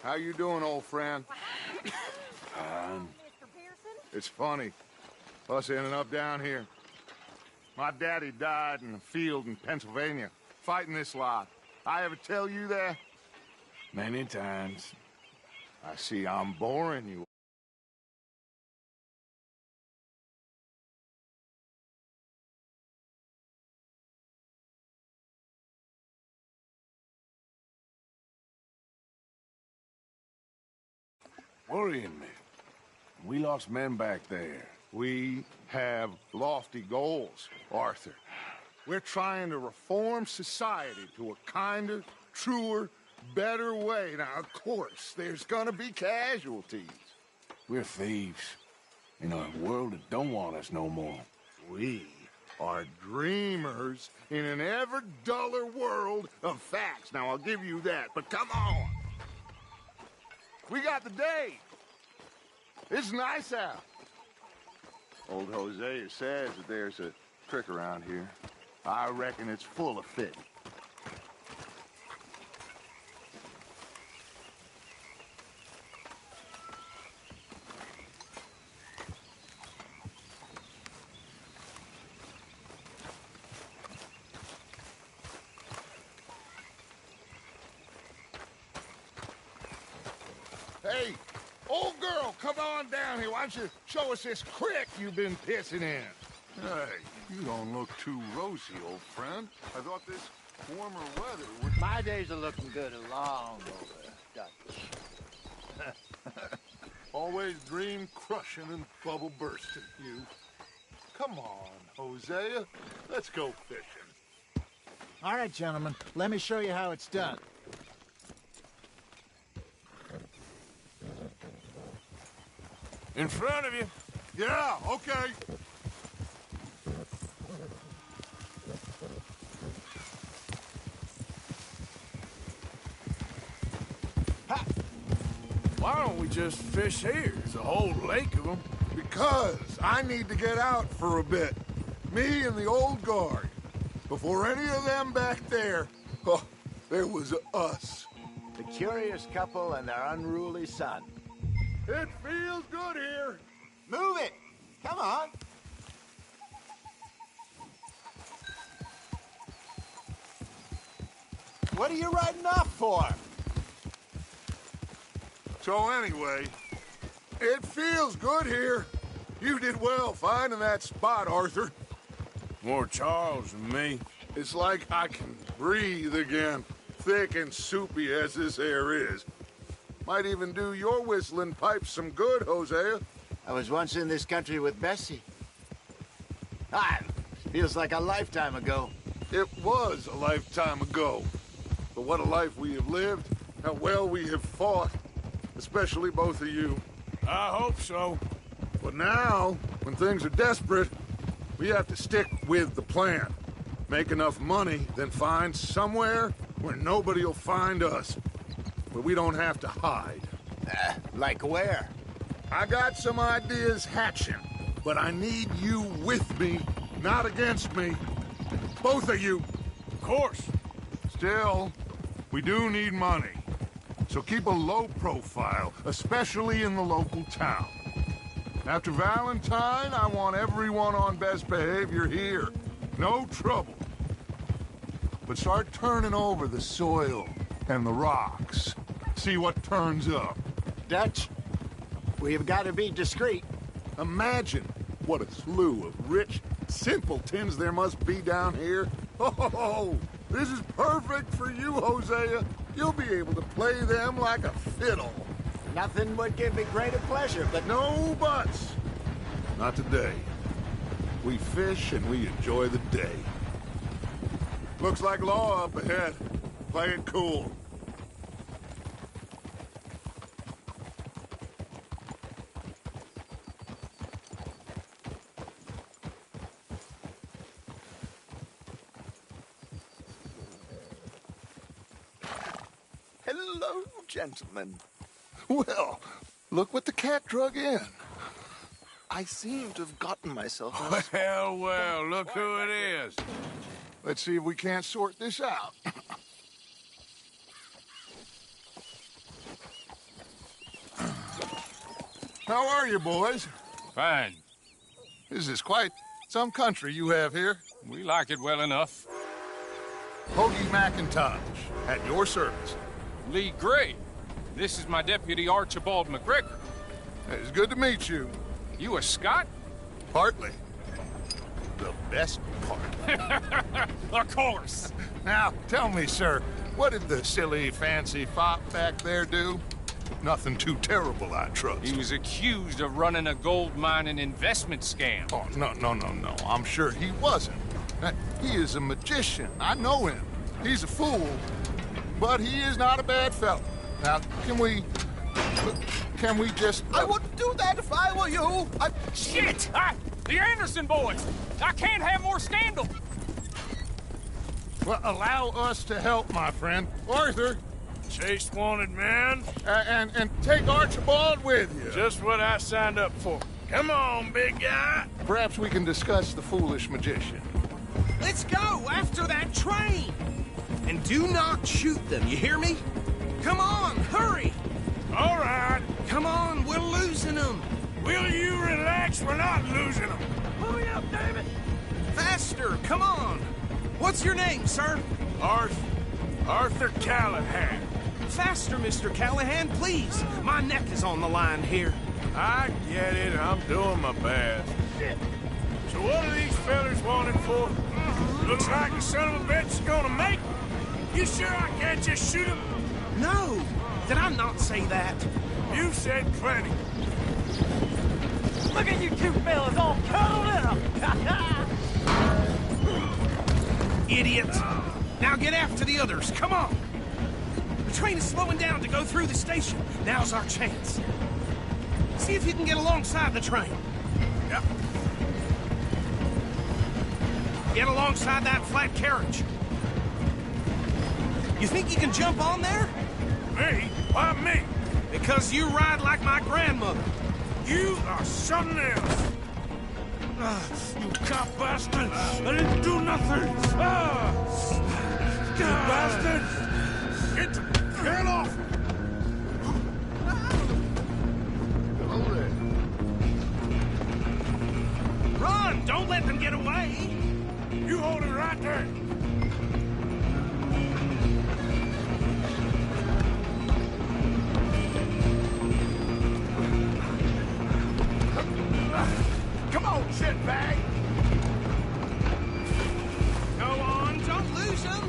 How you doing, old friend? Fine. It's funny, us ending up down here. My daddy died in a field in Pennsylvania, fighting this lot. I ever tell you that? Many times. I see I'm boring you. Worrying me. We lost men back there. We have lofty goals, Arthur. We're trying to reform society to a kinder, truer, better way. Now, of course, there's gonna be casualties. We're thieves. In a world that don't want us no more. We are dreamers in an ever duller world of facts. Now, I'll give you that, but come on. We got the day. It's nice out. Old Hosea says that there's a trick around here. I reckon it's full of fit. Hey, old girl, come on down here. Why don't you show us this creek you've been pissing in? Hey, you don't look too rosy, old friend. I thought this warmer weather would... My days are looking good long over, Dutch. Always dream crushing and bubble bursting, you. Come on, Hosea. Let's go fishing. All right, gentlemen, let me show you how it's done. In front of you. Yeah, okay. Ha! Why don't we just fish here? There's a whole lake of them. Because I need to get out for a bit. Me and the old guard. Before any of them back there, oh, there was us. The curious couple and their unruly son. It feels good here. Move it! Come on! What are you riding off for? So anyway, it feels good here. You did well finding that spot, Arthur. More Charles than me. It's like I can breathe again, thick and soupy as this air is. Might even do your whistling pipes some good, Hosea. I was once in this country with Bessie. Feels like a lifetime ago. It was a lifetime ago. But what a life we have lived, how well we have fought, especially both of you. I hope so. But now, when things are desperate, we have to stick with the plan. Make enough money, then find somewhere where nobody will find us. Where we don't have to hide. Like where? I got some ideas hatching, but I need you with me, not against me. Both of you. Of course. Still, we do need money. So keep a low profile, especially in the local town. After Valentine, I want everyone on best behavior here. No trouble. But start turning over the soil and the rocks. See what turns up. Dutch, we've got to be discreet. Imagine what a slew of rich simpletons there must be down here. Oh, this is perfect for you, Hosea. You'll be able to play them like a fiddle. Nothing would give me greater pleasure, but No buts. Not today. We fish and we enjoy the day. Looks like law up ahead. Play it cool. Hello, gentlemen. Well, look what the cat drug in. I seem to have gotten myself... Well, look who it is. Let's see if we can't sort this out. How are you, boys? Fine. This is quite some country you have here. We like it well enough. Hoagie McIntosh, at your service. Lee Gray. This is my deputy, Archibald McGregor. It's good to meet you. You a Scot? Partly. The best part. Of course. Now, tell me, sir, what did the silly, fancy fop back there do? Nothing too terrible, I trust. He was accused of running a gold mine and investment scam. Oh, no. I'm sure he wasn't. He is a magician. I know him. He's a fool, but he is not a bad fellow. Now, can we just... I wouldn't do that if I were you. Shit! The Anderson boys! I can't have more scandal! Well, allow us to help, my friend. Arthur, Chase wanted man. and take Archibald with you. Just what I signed up for. Come on, big guy. Perhaps we can discuss the foolish magician. Let's go after that train! And do not shoot them, you hear me? Come on, hurry! All right. Come on, we're losing them! Will you relax? We're not losing them. Hurry up, David! Faster, come on! What's your name, sir? Arthur Callahan. Faster, Mr. Callahan, please! My neck is on the line here. I get it. I'm doing my best. So what are these fellas wanted for? Looks like the son of a bitch is gonna make it. You sure I can't just shoot him? No! Did I not say that? You said plenty. Look at you two fellas all cuddled up! Idiot! Now get after the others, come on! The train is slowing down to go through the station. Now's our chance. See if you can get alongside the train. Yep. Get alongside that flat carriage. You think you can jump on there? Me? Why me? Because you ride like my grandmother. You are something else. You cop bastard! I didn't do nothing! You bastard! Get off! Hello there. Run! Don't let them get away! You hold it right there! Come on, shitbag! Go on, don't lose them!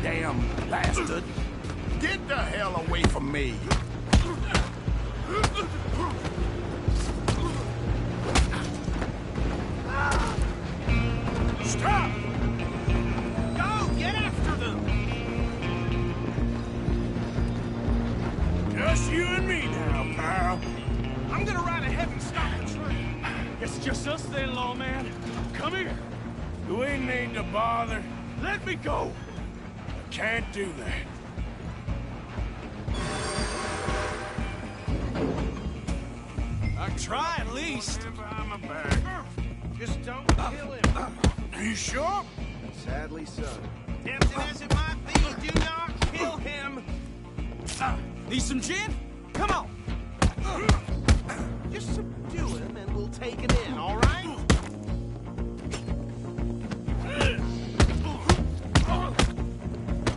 Damn bastard! Get the hell away from me! Stop! Go, get after them! Just you and me now, pal. I'm gonna ride ahead and stop the train. It's just us then, lawman. Come here. Do we need to bother? Let me go. I can't do that. Try at least. Behind my back. Just don't kill him. Are you sure? Sadly so. Tempting as it might be, do not kill him. Need some gin? Come on. Just subdue him and we'll take him in, all right?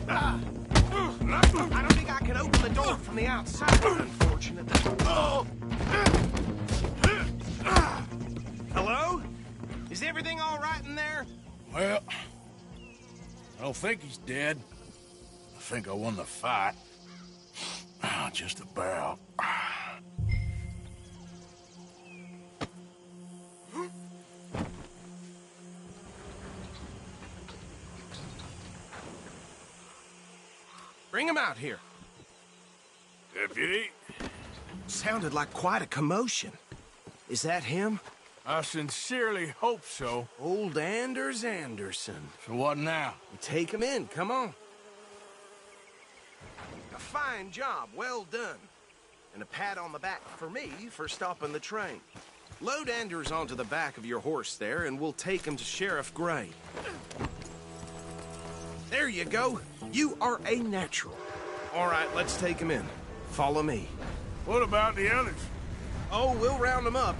I don't think I can open the door from the outside, unfortunately. Hello? Is everything all right in there? Well, I don't think he's dead. I think I won the fight. Just about. Bring him out here. Deputy, Sounded like quite a commotion. Is that him? I sincerely hope so. Old Anders Anderson. So what now? Take him in, come on. A fine job, well done. And a pat on the back for me for stopping the train. Load Anders onto the back of your horse there, and we'll take him to Sheriff Gray. There you go. You are a natural. All right, let's take him in. Follow me. What about the others? Oh, we'll round them up.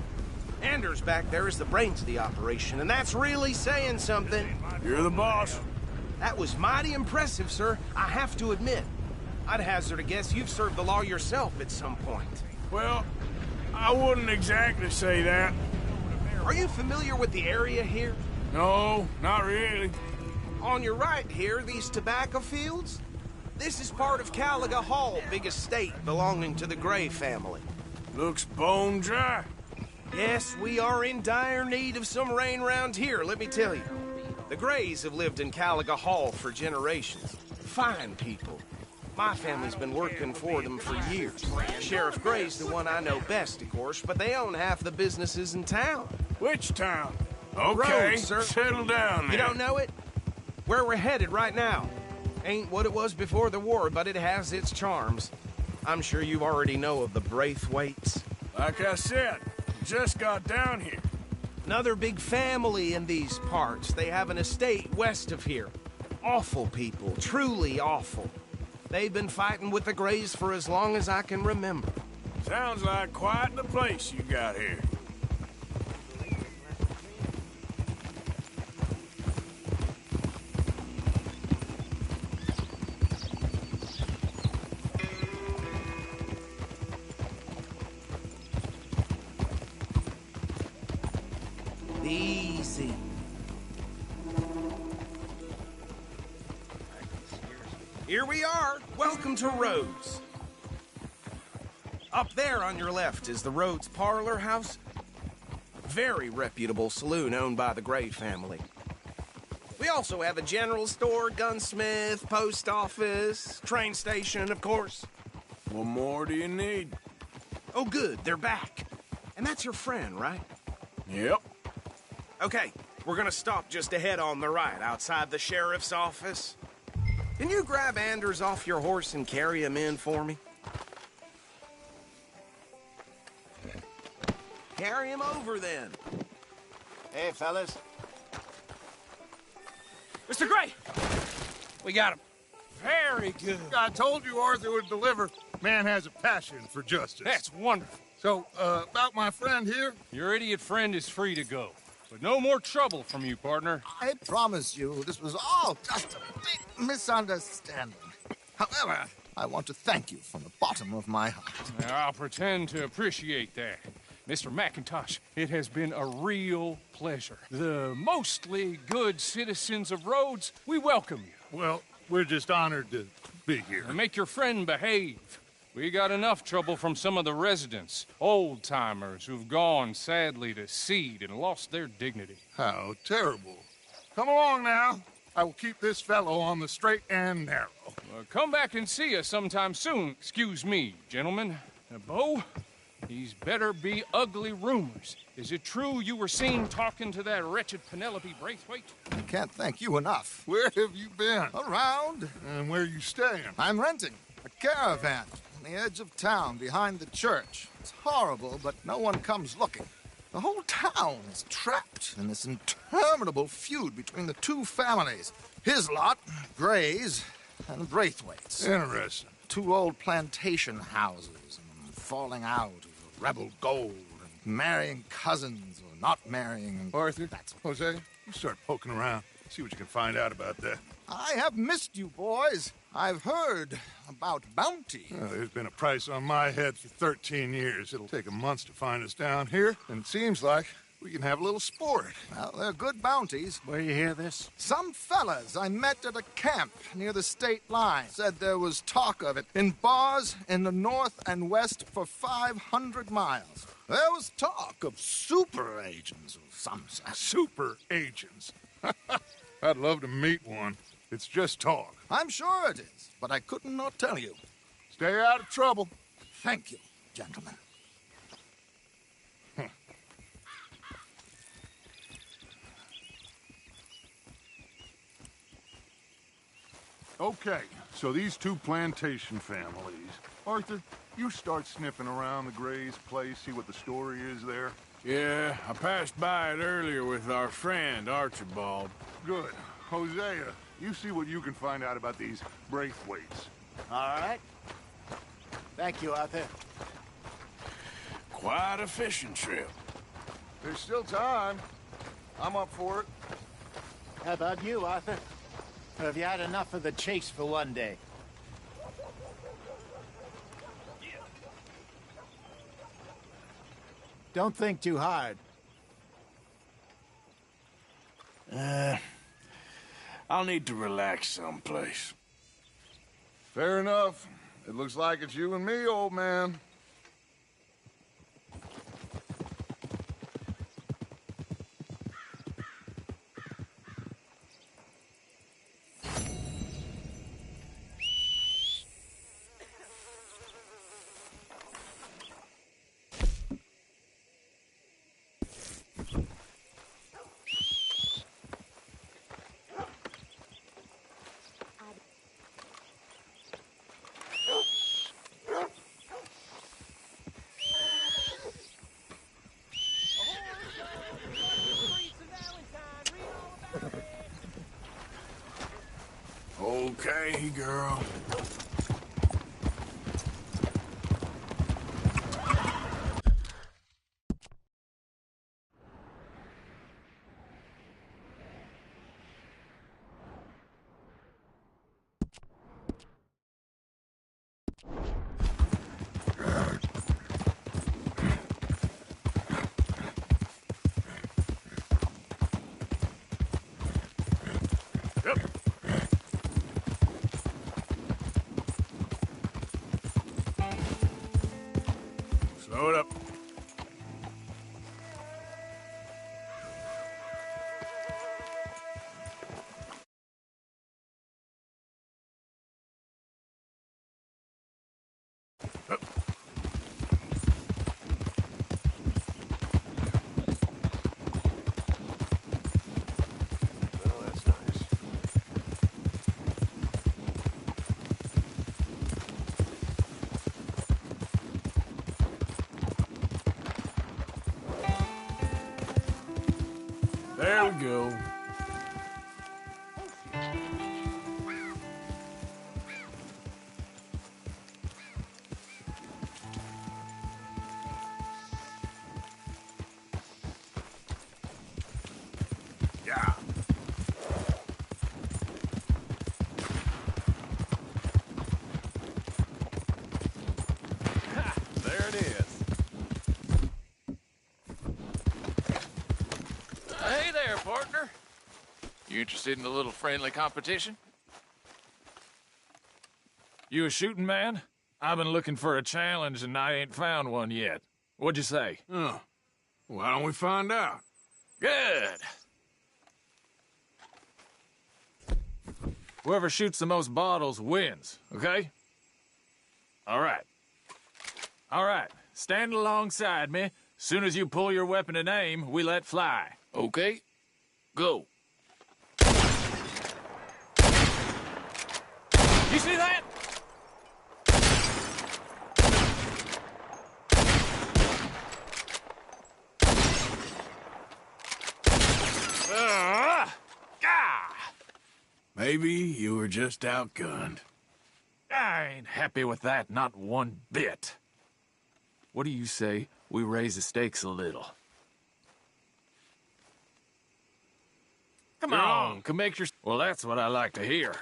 Anders back there is the brains of the operation, and that's really saying something. You're the boss. That was mighty impressive, sir. I have to admit. I'd hazard a guess you've served the law yourself at some point. Well, I wouldn't exactly say that. Are you familiar with the area here? No, not really. On your right here, these tobacco fields? This is part of Caliga Hall, big estate belonging to the Gray family. Looks bone dry. Yes, we are in dire need of some rain round here, let me tell you. The Grays have lived in Caliga Hall for generations. Fine people. My family's been working for them for years. Sheriff Gray's the one I know best, of course, but they own half the businesses in town. Which town? Okay, Rhodes, sir. settle down there. You don't know it? Where we're headed right now. Ain't what it was before the war, but it has its charms. I'm sure you already know of the Braithwaites. Like I said, just got down here. Another big family in these parts. They have an estate west of here. Awful people, truly awful. They've been fighting with the Grays for as long as I can remember. Sounds like quite the place you got here. Easy. Here we are. Welcome to Rhodes. Up there on your left is the Rhodes Parlor House. Very reputable saloon owned by the Gray family. We also have a general store, gunsmith, post office, train station, of course. What more do you need? Oh, good. They're back. And that's your friend, right? Yep. Okay, we're gonna stop just ahead on the right, outside the sheriff's office. Can you grab Anders off your horse and carry him in for me? Carry him over, then. Hey, fellas. Mr. Gray! We got him. Very good. I told you Arthur would deliver. Man has a passion for justice. That's wonderful. So, about my friend here? Your idiot friend is free to go. But no more trouble from you, partner. I promise you, this was all just a big misunderstanding. However, I want to thank you from the bottom of my heart. Now, I'll pretend to appreciate that. Mr. McIntosh, it has been a real pleasure. The mostly good citizens of Rhodes, we welcome you. Well, we're just honored to be here. And make your friend behave. We got enough trouble from some of the residents, old-timers who've gone, sadly, to seed and lost their dignity. How terrible. Come along now. I will keep this fellow on the straight and narrow. Come back and see us sometime soon. Excuse me, gentlemen. Bo, these better be ugly rumors. Is it true you were seen talking to that wretched Penelope Braithwaite? I can't thank you enough. Where have you been? Around, And where you staying? I'm renting a caravan on the edge of town behind the church. It's horrible, but no one comes looking. The whole town is trapped in this interminable feud between the two families. His lot, Gray's, and Braithwaite's. Interesting. Two old plantation houses, and falling out of rebel gold, and marrying cousins or not marrying. And Arthur, Jose, you start poking around. See what you can find out about that. I have missed you, boys. I've heard about bounty. Well, there's been a price on my head for 13 years. It'll take a month to find us down here, and it seems like we can have a little sport. Well, they're good bounties. Where you hear this? Some fellas I met at a camp near the state line said there was talk of it in bars in the north and west for 500 miles. There was talk of super agents of some sort. Super agents. I'd love to meet one. It's just talk. I'm sure it is, but I couldn't not tell you. Stay out of trouble. Thank you, gentlemen. Okay, so these two plantation families. Arthur, you start sniffing around the Gray's place, see what the story is there. Yeah, I passed by it earlier with our friend, Archibald. Good. Hosea, You see what you can find out about these Braithwaites. All right. Thank you, Arthur. Quite a fishing trip. There's still time. I'm up for it. How about you, Arthur? Or have you had enough of the chase for one day? Don't think too hard. I'll need to relax someplace. Fair enough. It looks like it's you and me, old man. Okay, girl. Slow it up. Well, that's nice. There we go. Yeah. There it is. Hey there, partner. You interested in a little friendly competition? You a shooting man? I've been looking for a challenge and I ain't found one yet. What'd you say? Oh, why don't we find out? Good. Whoever shoots the most bottles wins, okay? All right. All right. Stand alongside me. Soon as you pull your weapon and aim, we let fly. Okay. Go. You see that? Maybe you were just outgunned. I ain't happy with that, not one bit. What do you say we raise the stakes a little? Come on, come make your... Well, that's what I like to hear.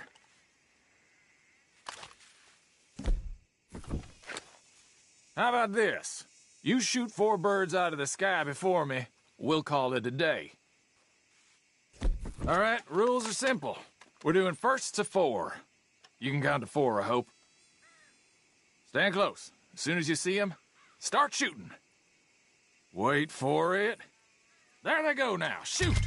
How about this? You shoot 4 birds out of the sky before me, we'll call it a day. All right, rules are simple. We're doing first to 4. You can count to 4, I hope. Stand close. As soon as you see them, start shooting. Wait for it. There they go now. Shoot!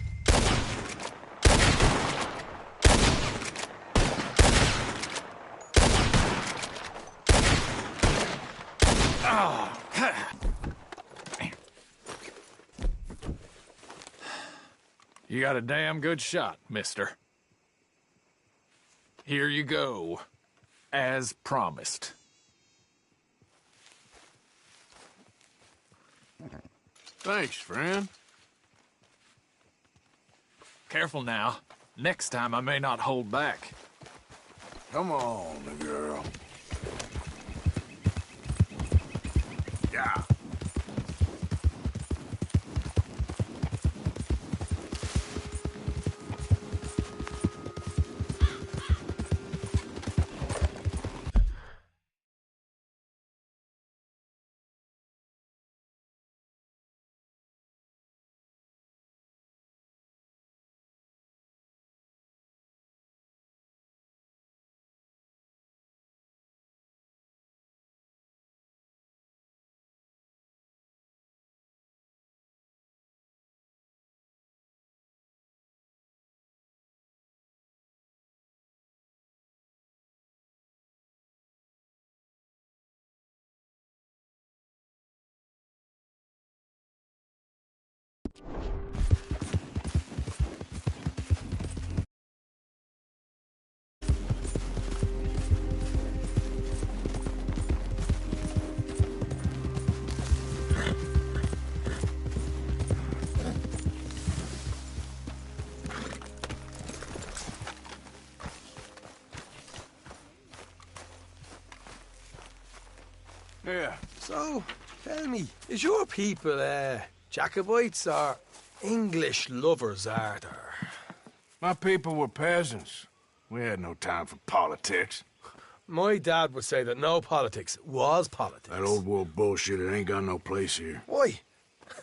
Oh, you got a damn good shot, mister. Here you go, as promised. Thanks, friend. Careful now. Next time, I may not hold back. Come on, girl. Yeah. Yeah. So, tell me, is your people, Jacobites or English lovers, Arthur? My people were peasants. We had no time for politics. My dad would say that no politics was politics. That old world bullshit, it ain't got no place here. Why?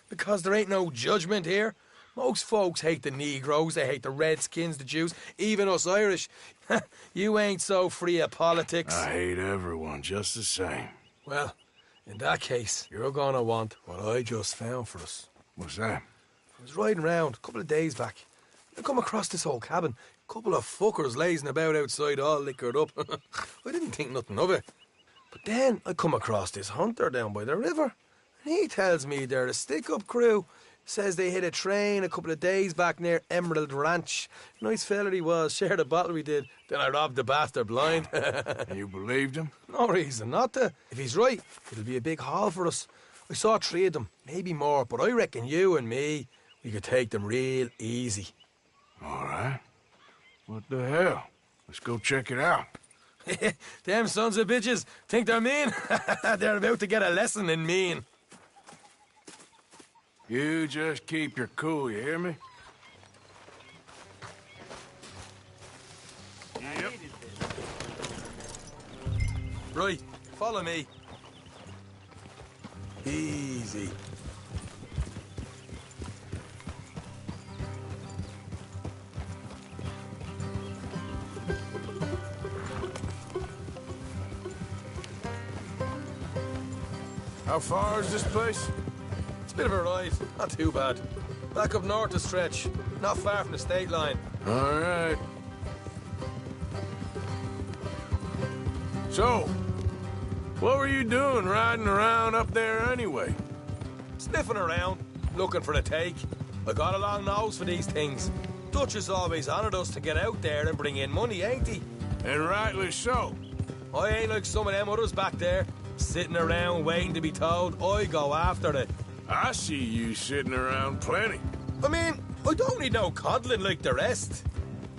Because there ain't no judgment here. Most folks hate the Negroes, they hate the Redskins, the Jews, even us Irish. You ain't so free of politics. I hate everyone just the same. Well, in that case, you're gonna want what I just found for us. What's that? I was riding around a couple of days back. I come across this old cabin. A couple of fuckers lazing about outside all liquored up. I didn't think nothing of it. But then I come across this hunter down by the river. And he tells me they're a stick-up crew. Says they hit a train a couple of days back near Emerald Ranch. Nice fella he was, shared a bottle we did. Then I robbed the bastard blind. You believed him? No reason not to. If he's right, it'll be a big haul for us. I saw 3 of them, maybe more, but I reckon you and me, we could take them real easy. All right. What the hell? Let's go check it out. Them sons of bitches think they're mean. They're about to get a lesson in mean. You just keep your cool, you hear me? Yep. Right, follow me. Easy. How far is this place? It's a bit of a ride, not too bad. Back up north a stretch, not far from the state line. All right. So, what were you doing riding around up there anyway? Sniffing around, looking for a take. I got a long nose for these things. Dutch has always honoured us to get out there and bring in money, ain't he? And rightly so. I ain't like some of them others back there, sitting around waiting to be told. I go after it. I see you sitting around plenty. I mean, I don't need no coddling like the rest.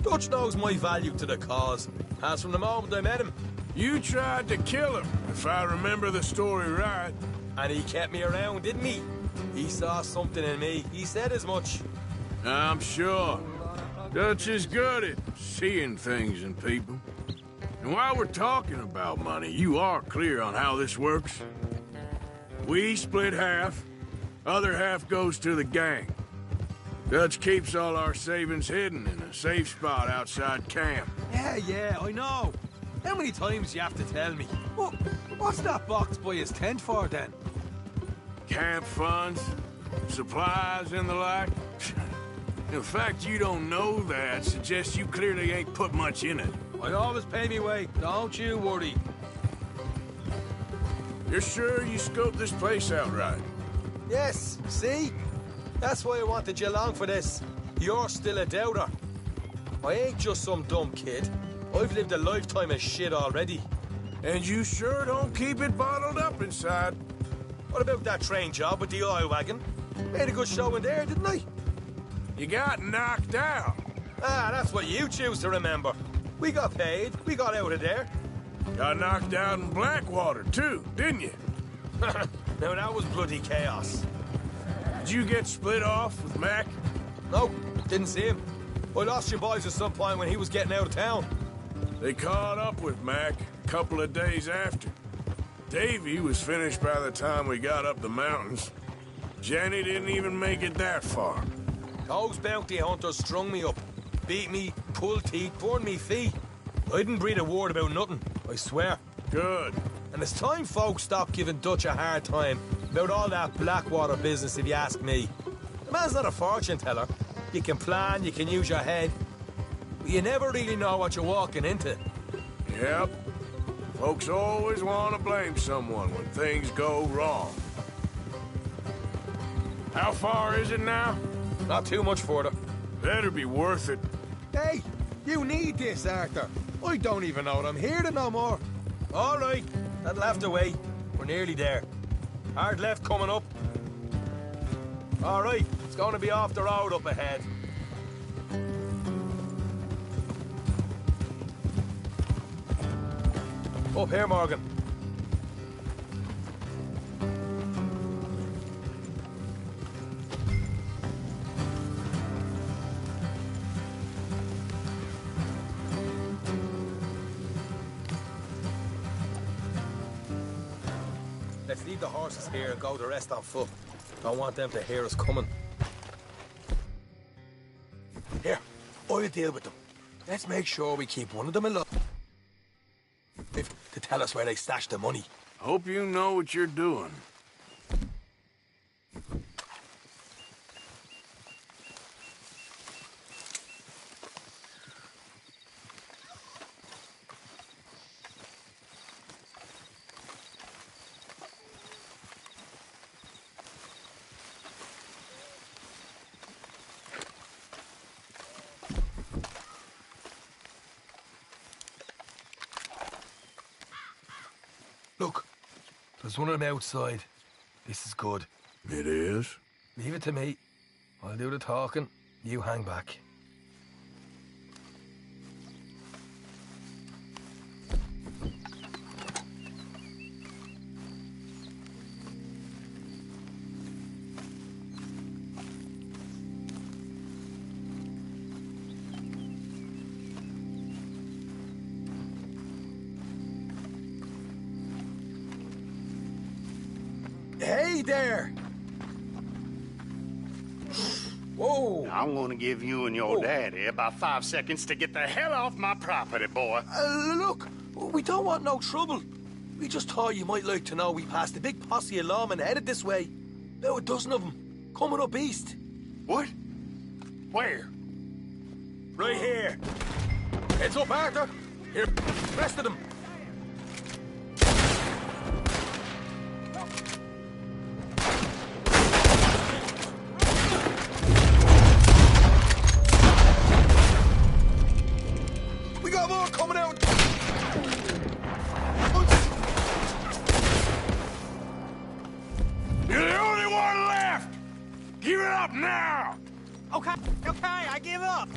Dutch knows my value to the cause, as from the moment I met him. You tried to kill him, if I remember the story right. And he kept me around, didn't he? He saw something in me. He said as much. I'm sure. Dutch is good at seeing things in people. And while we're talking about money, you are clear on how this works? We split half, other half goes to the gang. Dutch keeps all our savings hidden in a safe spot outside camp. Yeah, I know. How many times do you have to tell me? What's that box by his tent for, then? Camp funds, supplies, and the like. The fact you don't know that suggests you clearly ain't put much in it. I always pay me way, don't you worry. You're sure you scoped this place out right? Yes, see? That's why I wanted you along for this. You're still a doubter. I ain't just some dumb kid. I've lived a lifetime of shit already. And you sure don't keep it bottled up inside. What about that train job with the oil wagon? Made a good show in there, didn't I? You got knocked out. Ah, that's what you choose to remember. We got paid. We got out of there. Got knocked out in Blackwater, too, didn't you? Now, that was bloody chaos. Did you get split off with Mac? No, didn't see him. I lost your boys at some point when he was getting out of town. They caught up with Mac a couple of days after. Davy was finished by the time we got up the mountains. Jenny didn't even make it that far. Those bounty hunters strung me up. Beat me, pulled teeth, burned me feet. I didn't breathe a word about nothing, I swear. Good. And it's time folks stop giving Dutch a hard time about all that Blackwater business, if you ask me. The man's not a fortune teller. You can plan, you can use your head, but you never really know what you're walking into. Yep. Folks always want to blame someone when things go wrong. How far is it now? Not too much further. Better be worth it. Hey, you need this, Arthur. I don't even know I'm here to no more. All right, that left away. We're nearly there. Hard left coming up. All right, it's going to be off the road up ahead. Up here, Morgan. Let's leave the horses here and go the rest on foot. Don't want them to hear us coming. Here, I'll deal with them. Let's make sure we keep one of them alive. To tell us where they stashed the money. Hope you know what you're doing. Look, there's one of them outside. This is good. It is? Leave it to me. I'll do the talking. You hang back. Hey there! Whoa! I'm gonna give you and your daddy about 5 seconds to get the hell off my property, boy. Look, we don't want no trouble. We just thought you might like to know we passed a big posse of lawmen headed this way. About a dozen of them, coming up east. What? Where? Right here. Heads up, Arthur. Here, rest of them. We got more coming out. You're the only one left! Give it up now! Okay, I give up.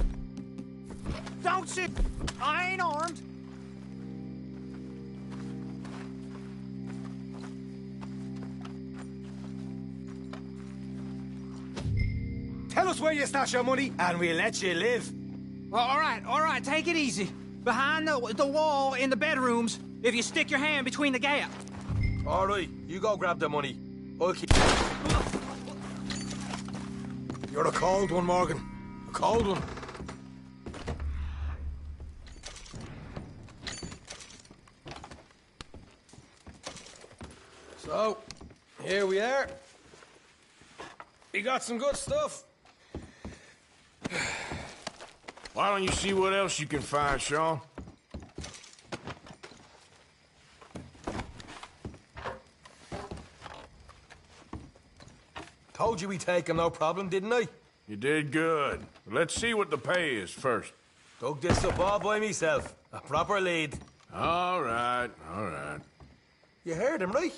Don't shoot. I ain't armed. Tell us where you stash your money, and we'll let you live. Well, all right, take it easy. Behind the wall in the bedrooms, if you stick your hand between the gap. All right, you go grab the money. I'll keep... You're a cold one, Morgan. A cold one. So, here we are. We got some good stuff. Why don't you see what else you can find, Sean? Told you we'd take him, no problem, didn't I? You did good. Let's see what the pay is first. Dug this up all by myself. A proper lead. All right, all right. You heard him, right?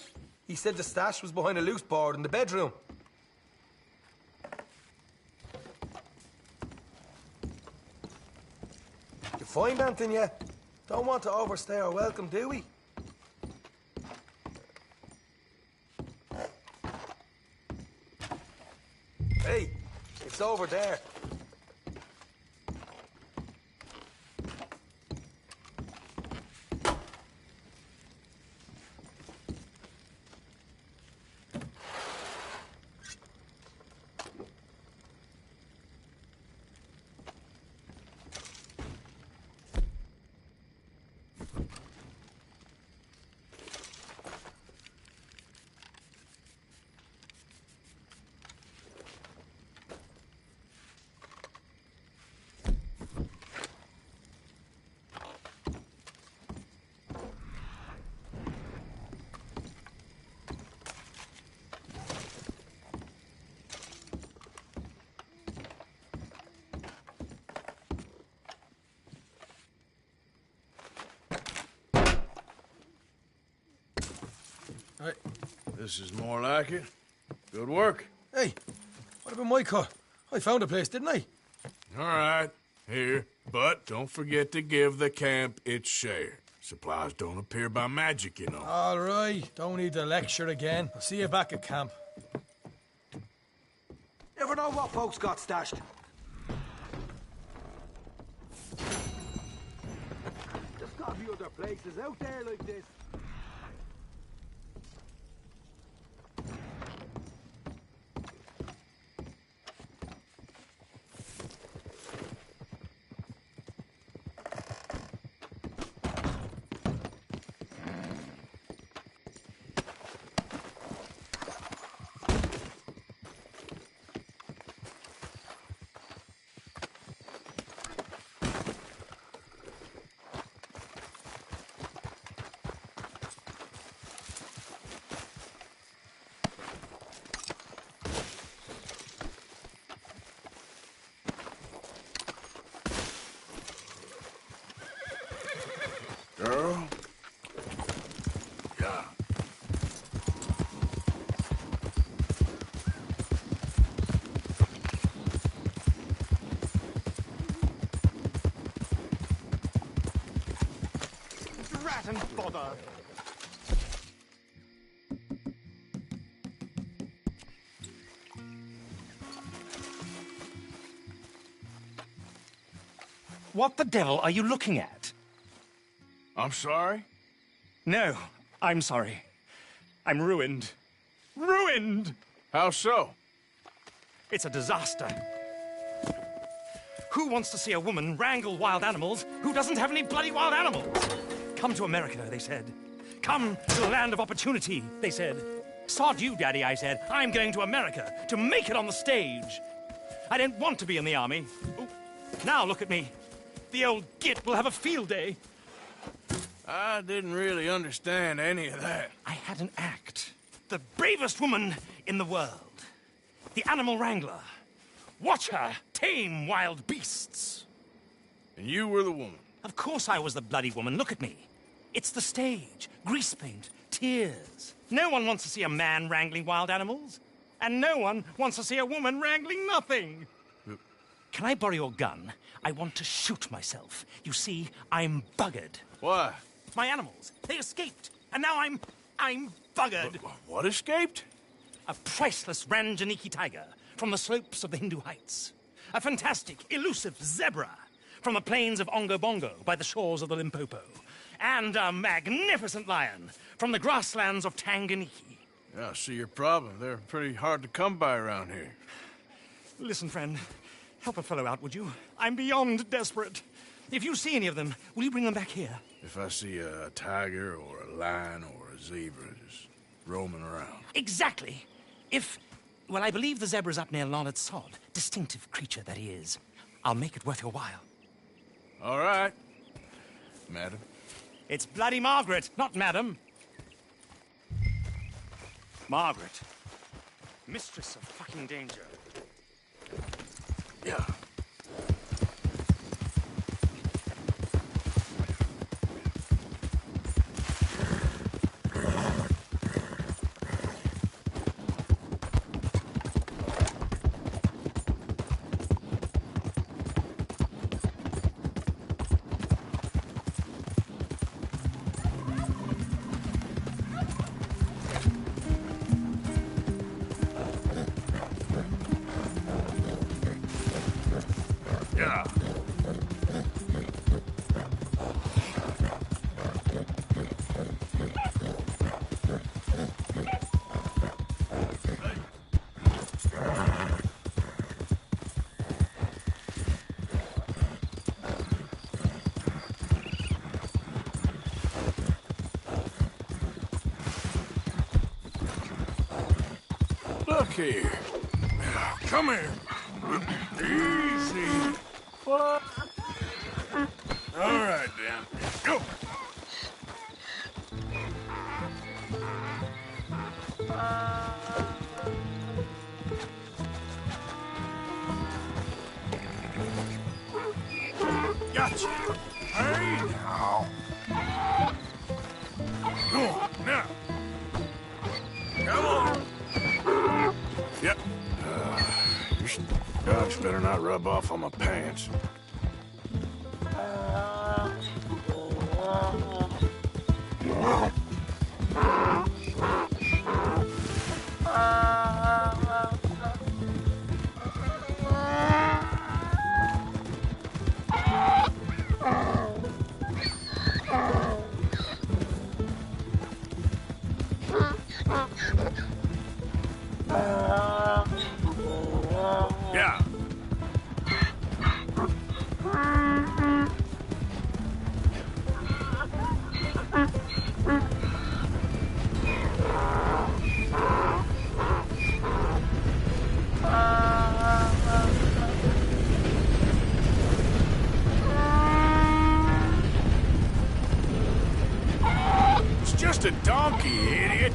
He said the stash was behind a loose board in the bedroom. find anything yet? Don't want to overstay our welcome, do we? Hey, it's over there. Hey, this is more like it. Good work. Hey, what about my cut? I found a place, didn't I? All right, here. But don't forget to give the camp its share. Supplies don't appear by magic, you know. All right, don't need to lecture again. I'll see you back at camp. Never know what folks got stashed. There's gotta be other places out there like this. Girl? Yeah. Rat and bother. What the devil are you looking at? I'm sorry? No, I'm sorry. I'm ruined. Ruined! How so? It's a disaster. Who wants to see a woman wrangle wild animals who doesn't have any bloody wild animals? Come to America, they said. Come to the land of opportunity, they said. Sod you, Daddy, I said. I'm going to America to make it on the stage. I didn't want to be in the army. Ooh. Now look at me. The old git will have a field day. I didn't really understand any of that. I had an act. The bravest woman in the world. The animal wrangler. Watch her tame wild beasts. And you were the woman? Of course I was the bloody woman. Look at me. It's the stage. Grease paint. Tears. No one wants to see a man wrangling wild animals. And no one wants to see a woman wrangling nothing. Can I borrow your gun? I want to shoot myself. You see, I'm buggered. Why? My animals, they escaped. And now I'm buggered. What escaped? A priceless Ranjaniki tiger from the slopes of the Hindu Heights. A fantastic, elusive zebra from the plains of Ongo Bongo by the shores of the Limpopo. And a magnificent lion from the grasslands of Tanganyika. Yeah, I see your problem. They're pretty hard to come by around here. Listen, friend, help a fellow out, would you? I'm beyond desperate. If you see any of them, will you bring them back here? If I see a tiger or a lion or a zebra just roaming around. Exactly. Well, I believe the zebra's up near Larned Sod. Distinctive creature that he is. I'll make it worth your while. All right, madam. It's bloody Margaret, not madam. Margaret. Mistress of fucking danger. Yeah. Yeah. Look here. Come here. Easy. What? All right, then. Go. Gotcha. Hey, now. Go on, now. Come on. Yep. Your dogs better not rub off on my pants. Yeah. It's just a donkey, idiot.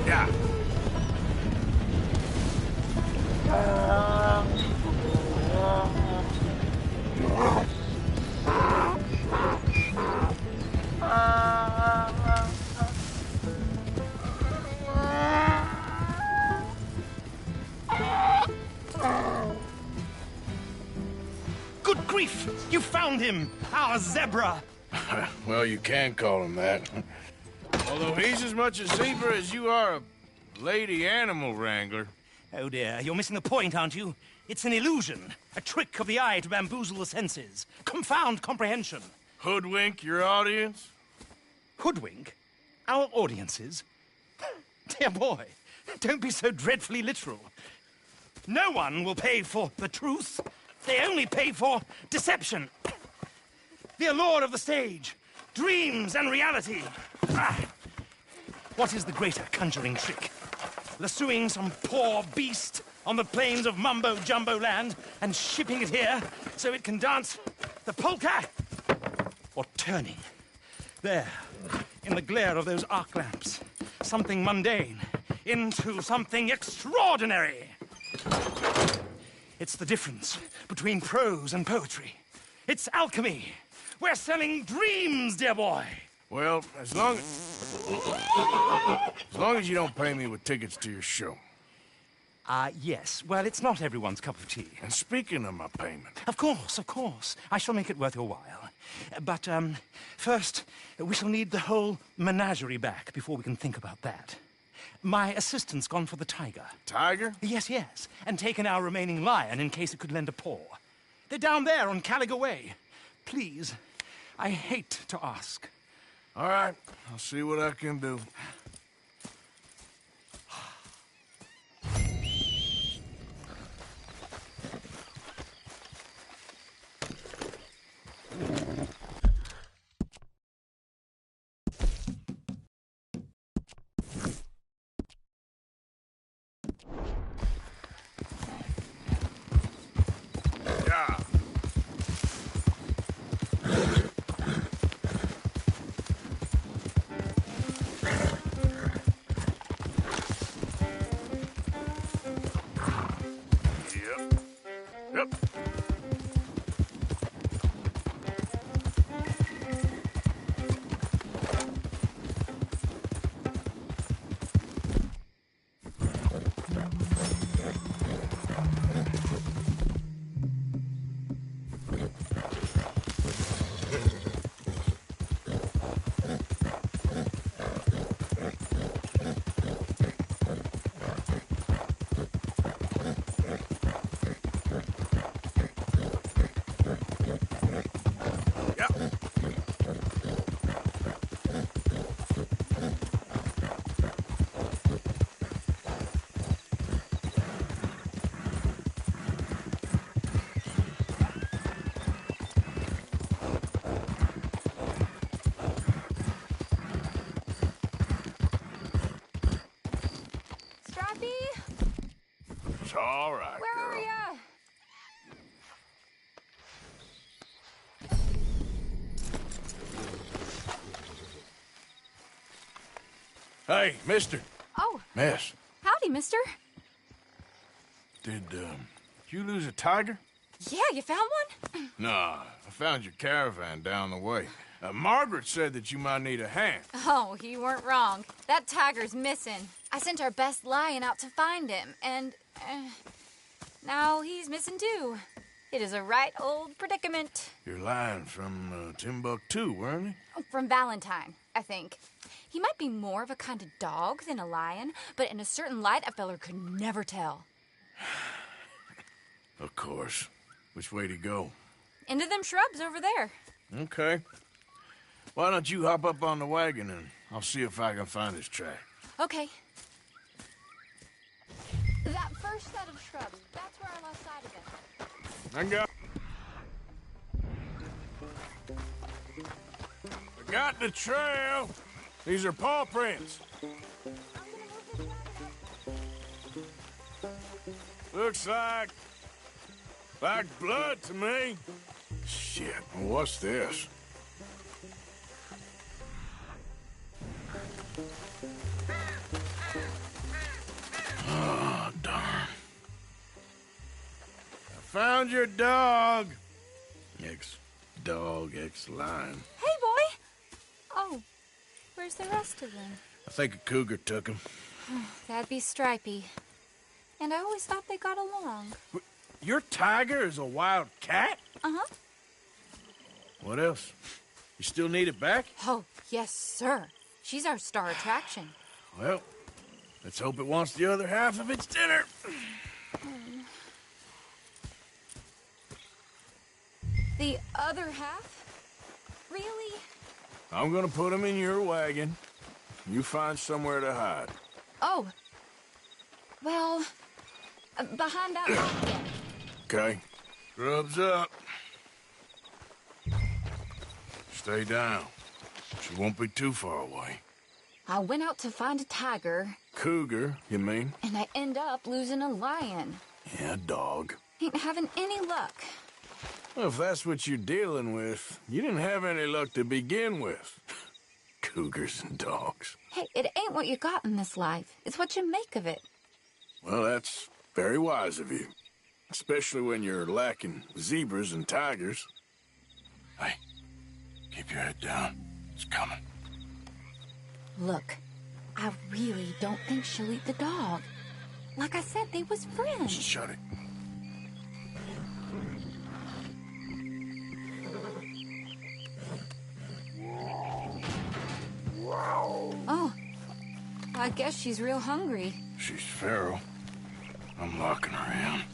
Yeah. Good grief! You found him! Our zebra! Well, you can call him that. Although he's as much a zebra as you are a lady animal wrangler. Oh dear, you're missing the point, aren't you? It's an illusion. A trick of the eye to bamboozle the senses. Confound comprehension. Hoodwink your audience? Hoodwink? Our audiences? Dear boy, don't be so dreadfully literal. No one will pay for the truth. They only pay for deception. The allure of the stage, dreams and reality. What is the greater conjuring trick? Lassoing some poor beast on the plains of mumbo-jumbo land and shipping it here so it can dance the polka? Or turning, there, in the glare of those arc lamps, something mundane into something extraordinary? It's the difference between prose and poetry. It's alchemy. We're selling dreams, dear boy. Well, as long as you don't pay me with tickets to your show. Yes. Well, it's not everyone's cup of tea. And speaking of my payment... Of course. I shall make it worth your while. But, first, we shall need the whole menagerie back before we can think about that. My assistant's gone for the tiger. Tiger? Yes. And taken our remaining lion in case it could lend a paw. They're down there on Caliga Way. Please, I hate to ask. All right, I'll see what I can do. It's all right, Where girl. are ya? Hey, mister. Oh, Miss, howdy, mister. did you lose a tiger? Yeah, you found one? Nah, I found your caravan down the way. Margaret said that you might need a hand. Oh, you weren't wrong. That tiger's missing. I sent our best lion out to find him, and now he's missing too. It is a right old predicament. Your lion from Timbuktu, weren't he? From Valentine, I think. He might be more of a kind of dog than a lion, but in a certain light, a feller could never tell. Of course. Which way to go? Into them shrubs over there. Okay. Why don't you hop up on the wagon and I'll see if I can find his track. Okay. That first set of shrubs, that's where I lost sight of him. I got the trail. These are paw prints. Looks like blood to me. Shit, what's this? Oh, darn. I found your dog. Ex-dog, ex-lion. Hey, boy! Oh, where's the rest of them? I think a cougar took him. That'd be Stripey. And I always thought they got along. Your tiger is a wild cat? Uh-huh. What else? You still need it back? Oh, yes, sir. She's our star attraction. Well, let's hope it wants the other half of its dinner. The other half? Really? I'm gonna put him in your wagon. You find somewhere to hide. Oh. Well, behind that rock again. Okay. Grub's up. Stay down. She won't be too far away. I went out to find a tiger. Cougar, you mean? And I end up losing a lion. Yeah, dog. Ain't having any luck. Well, if that's what you're dealing with, you didn't have any luck to begin with. Cougars and dogs. Hey, it ain't what you got in this life. It's what you make of it. Well, that's very wise of you. Especially when you're lacking zebras and tigers. Hey, keep your head down. It's coming. Look, I really don't think she'll eat the dog. Like I said, they was friends. Shut it. Oh, I guess she's real hungry. She's feral. I'm locking her in.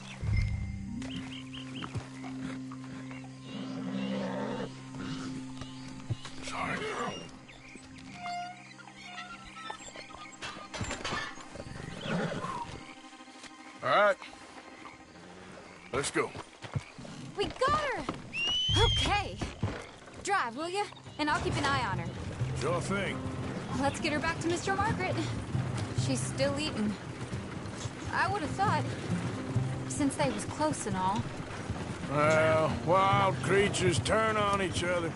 Sorry, girl. All right. Let's go. We got her! Okay. Drive, will you? And I'll keep an eye on her. Sure thing. Let's get her back to Mr. Margaret. She's still eating. I would have thought, since they was close and all. Well, wild creatures turn on each other.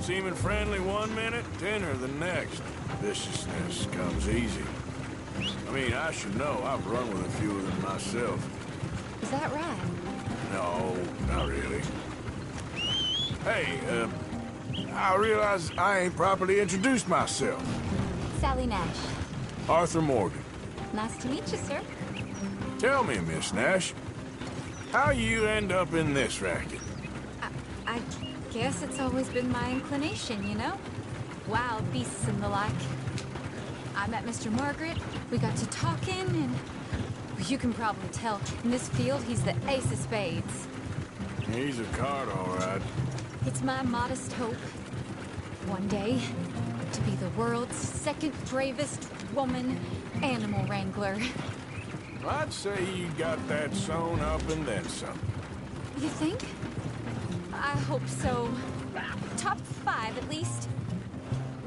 Seeming friendly one minute, tender the next. Viciousness comes easy. I mean, I should know. I've run with a few of them myself. Is that right? No, not really. Hey, I realize I ain't properly introduced myself. Sally Nash. Arthur Morgan. Nice to meet you, sir. Tell me, Miss Nash, how you end up in this racket? I guess it's always been my inclination, you know? Wild beasts and the like. I met Mr. Margaret, we got to talking, and you can probably tell, in this field, he's the ace of spades. He's a card, all right. It's my modest hope, one day, to be the world's second bravest woman animal wrangler. I'd say you got that sewn up and then some. You think? I hope so. Top 5, at least.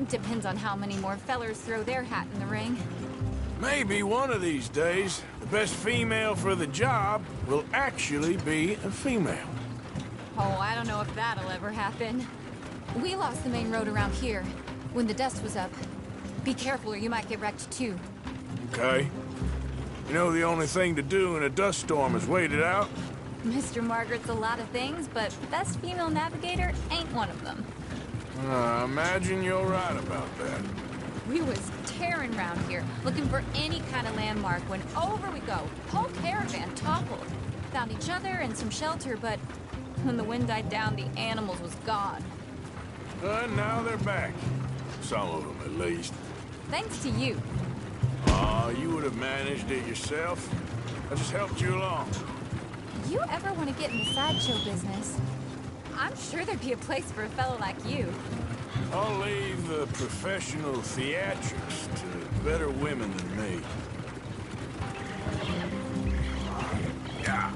Depends on how many more fellers throw their hat in the ring. Maybe one of these days, the best female for the job will actually be a female. Oh, I don't know if that'll ever happen. We lost the main road around here when the dust was up. Be careful or you might get wrecked too. Okay. You know the only thing to do in a dust storm is wait it out? Mr. Margaret's a lot of things, but best female navigator ain't one of them. I imagine you're right about that. We was tearing around here, looking for any kind of landmark when over we go. Whole caravan toppled. Found each other and some shelter, but when the wind died down, the animals was gone. And now they're back. Some of them, at least. Thanks to you. You would have managed it yourself. I just helped you along. You ever want to get in the sideshow business? I'm sure there'd be a place for a fellow like you. I'll leave the professional theatrics to better women than me. Yeah.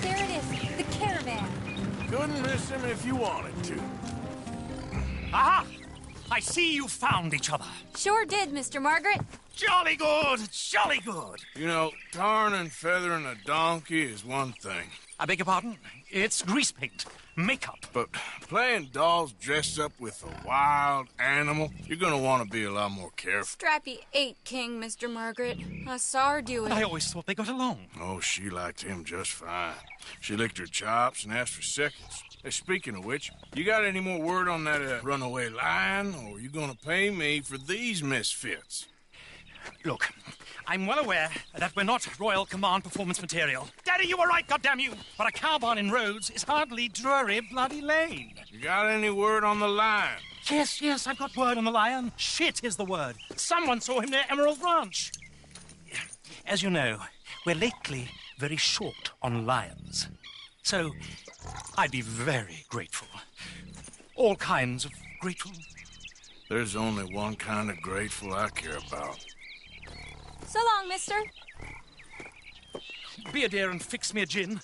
There it is, the caravan. Couldn't miss him if you wanted to. Aha! I see you found each other. Sure did, Mr. Margaret. Jolly good, jolly good. You know, tarring and feathering a donkey is one thing. I beg your pardon? It's grease paint, makeup. But playing dolls dressed up with a wild animal, you're gonna want to be a lot more careful. Strappy ate King, Mr. Margaret. I saw her do it. I always thought they got along. Oh, she liked him just fine. She licked her chops and asked for seconds. Hey, speaking of which, you got any more word on that runaway lion, or are you gonna pay me for these misfits? Look, I'm well aware that we're not Royal Command performance material. Daddy, you were right, goddammit! But a cowbarn in Rhodes is hardly Drury Bloody Lane. You got any word on the lion? Yes, I've got word on the lion. Shit is the word. Someone saw him near Emerald Ranch. As you know, we're lately very short on lions. So, I'd be very grateful. All kinds of grateful. There's only one kind of grateful I care about. So long, mister. Be a dear and fix me a gin.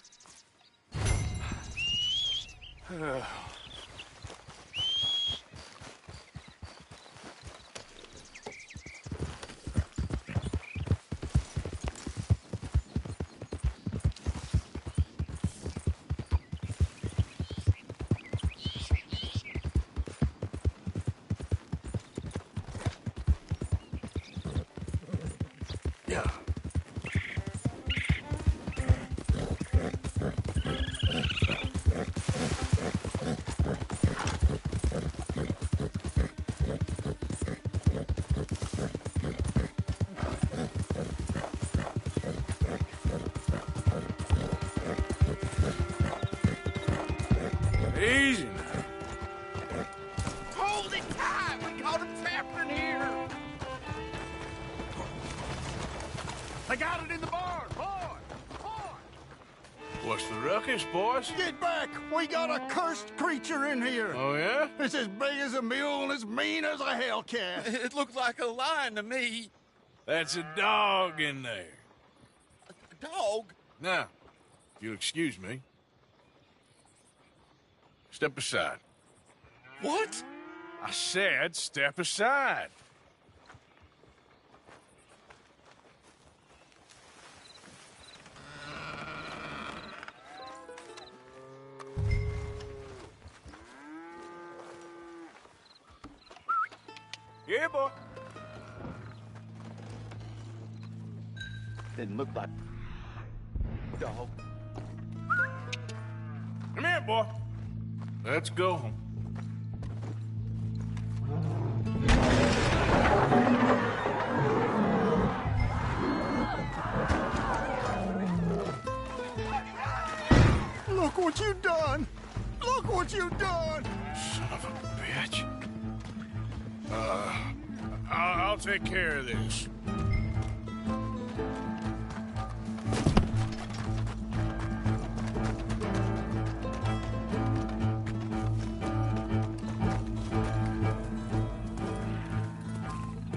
Easy now. Hold it tight! We got him trapped in here! They got it in the barn! Boy! What's the ruckus, boys? Get back! We got a cursed creature in here! Oh, yeah? It's as big as a mule and as mean as a hellcat! It looked like a lion to me. That's a dog in there. A dog? Now, if you'll excuse me. Step aside. What? I said step aside. Yeah, boy. Didn't look like dog. Come here, boy. Let's go home. Look what you done! Look what you done! Son of a bitch. I'll take care of this.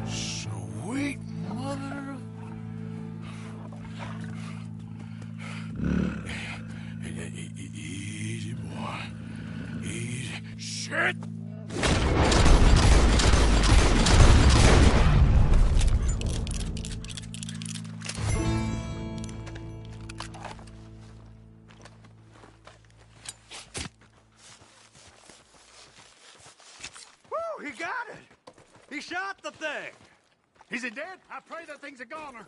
Sweet mother. Easy, boy. Easy. Shit! He shot the thing! Is he dead? I pray that thing's a goner.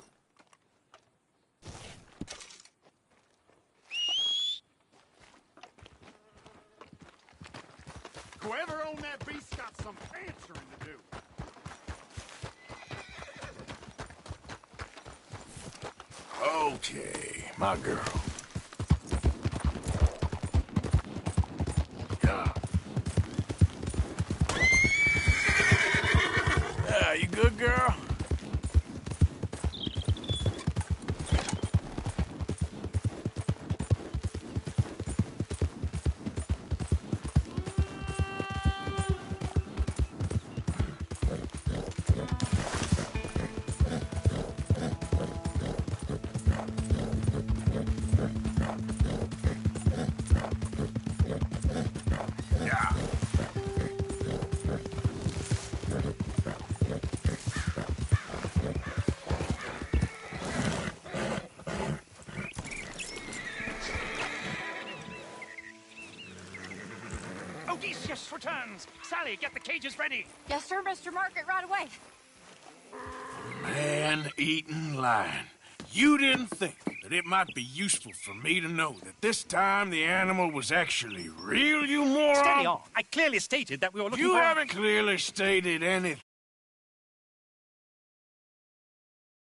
Whoever owned that beast's got some answering to do. Okay, my girl. Yeah. Yeah, you good, girl? Odysseus returns! Sally, get the cages ready! Yes, sir, Mr. Margaret, right away. Man-eating lion. You didn't think that it might be useful for me to know that this time the animal was actually real, you moron? Steady on. I clearly stated that we were looking You for... haven't clearly stated anything.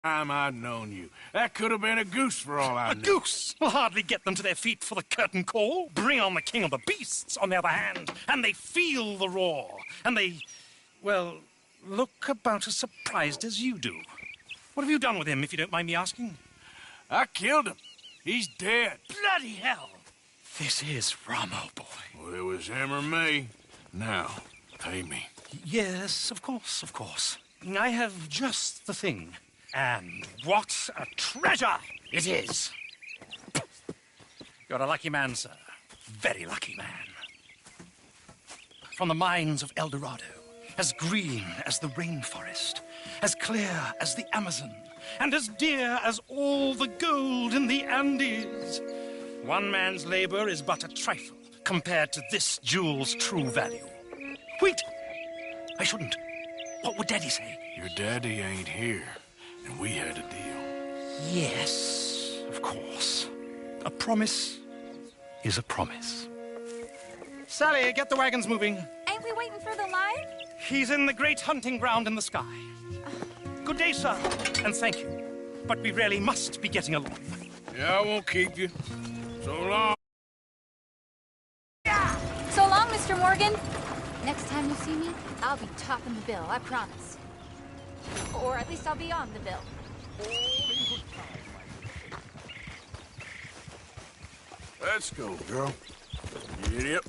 Time I'd known you. That could have been a goose for all I knew. A goose will hardly get them to their feet for the curtain call. Bring on the king of the beasts, on the other hand, and they feel the roar. And they, well, look about as surprised as you do. What have you done with him, if you don't mind me asking? I killed him. He's dead. Bloody hell! This is Ramo, boy. Well, it was him or me. Now, pay me. Yes, of course, of course. I have just the thing. And what a treasure it is! You're a lucky man, sir. Very lucky man. From the mines of El Dorado, as green as the rainforest, as clear as the Amazon, and as dear as all the gold in the Andes. One man's labor is but a trifle compared to this jewel's true value. Wait! I shouldn't. What would Daddy say? Your daddy ain't here. And we had a deal. Yes, of course. A promise is a promise. Sally, get the wagons moving. Ain't we waiting for the lion? He's in the great hunting ground in the sky. Good day, sir, and thank you. But we really must be getting along. Yeah, I won't keep you. So long. So long, Mr. Morgan. Next time you see me, I'll be topping the bill, I promise. Or at least I'll be on the bill. Let's go, girl. Get up.